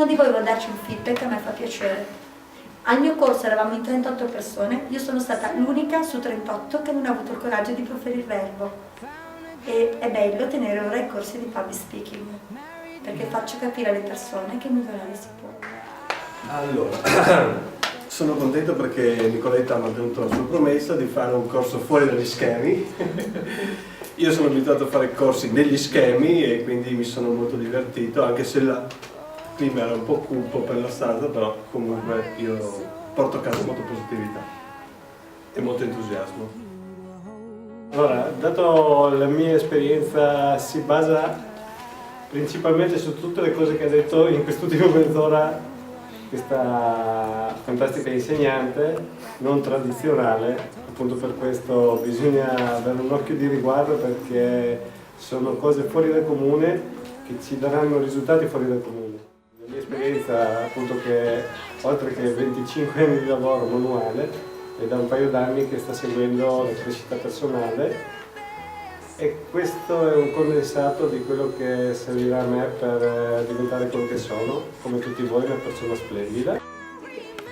di voi vuole darci un feedback, a me fa piacere. Al mio corso eravamo in 38 persone, io sono stata l'unica su 38 che non ha avuto il coraggio di proferire il verbo. E è bello tenere ora i corsi di public speaking, perché faccio capire alle persone che migliorare si può. Allora, sono contento perché Nicoletta ha mantenuto la sua promessa di fare un corso fuori dagli schemi. Io sono abituato a fare corsi negli schemi e quindi mi sono molto divertito, anche se il clima era un po' cupo per la stanza, però comunque io porto a casa molta positività e molto entusiasmo. Allora, dato la mia esperienza si basa principalmente su tutte le cose che ha detto in quest'ultima mezz'ora questa fantastica insegnante non tradizionale, appunto per questo bisogna avere un occhio di riguardo perché sono cose fuori dal comune che ci daranno risultati fuori dal comune. La mia esperienza appunto che oltre che 25 anni di lavoro manuale è da un paio d'anni che sta seguendo la crescita personale e questo è un condensato di quello che servirà a me per diventare quello che sono, come tutti voi, una persona splendida.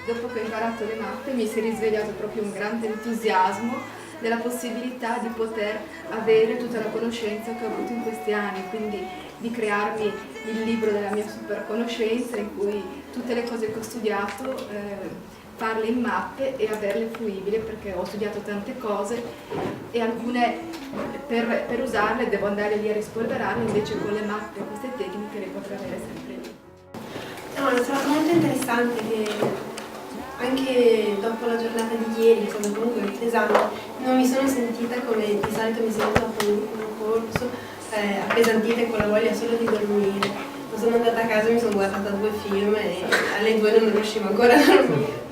Dopo che ho imparato le mappe mi si è risvegliato proprio un grande entusiasmo della possibilità di poter avere tutta la conoscenza che ho avuto in questi anni, quindi di crearmi il libro della mia super conoscenza in cui tutte le cose che ho studiato farle in mappe e averle fruibili perché ho studiato tante cose e alcune per usarle devo andare lì a rispolverarle, invece con le mappe queste tecniche le potrò avere sempre lì. No, l'ho trovato molto interessante che anche dopo la giornata di ieri, come comunque l'esame, non mi sono sentita come di solito mi sento dopo un corso, appesantita con la voglia solo di dormire. Sono andata a casa e mi sono guardata 2 film e alle 2 non riuscivo ancora a dormire.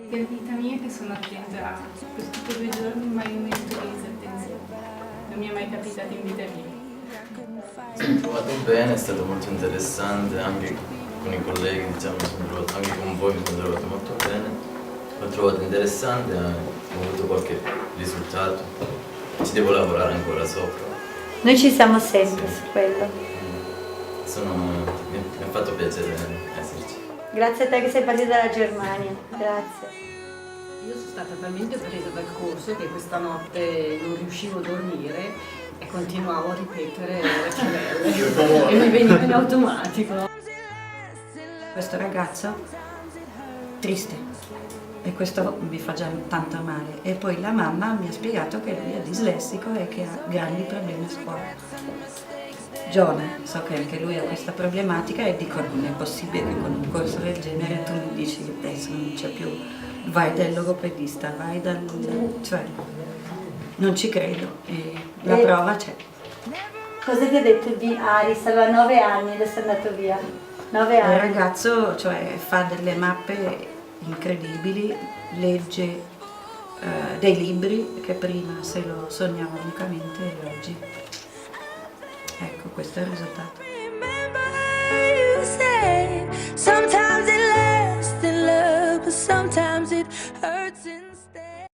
Per vita mia che sono attenta per tutti 2 giorni, mai un momento di disattenzione. Non mi è mai capitato in vita mia. Mi sono trovato bene, è stato molto interessante, anche con i colleghi, diciamo, anche con voi mi sono trovato molto bene. L'ho trovato interessante, ho avuto qualche risultato. Ci devo lavorare ancora sopra. Noi ci siamo sempre su quello. Mi ha fatto piacere esserci. Grazie a te che sei partita dalla Germania, grazie. Io sono stata talmente presa dal corso che questa notte non riuscivo a dormire e continuavo a ripetere le ciambelle e mi veniva in automatico. Questo ragazzo triste e questo mi fa già tanto male e poi la mamma mi ha spiegato che lui è dislessico e che ha grandi problemi a scuola. Gione, so che anche lui ha questa problematica e dico non è possibile che con un corso del genere tu mi dici che adesso non c'è più, vai dal logopedista, vai dal... cioè non ci credo e la prova c'è. Cosa ti ha detto di Aris? Aveva 9 anni, adesso è andato via. 9 anni. Il ragazzo cioè, fa delle mappe incredibili, legge dei libri che prima se lo sognava unicamente e oggi. Ecco, questo è il risultato.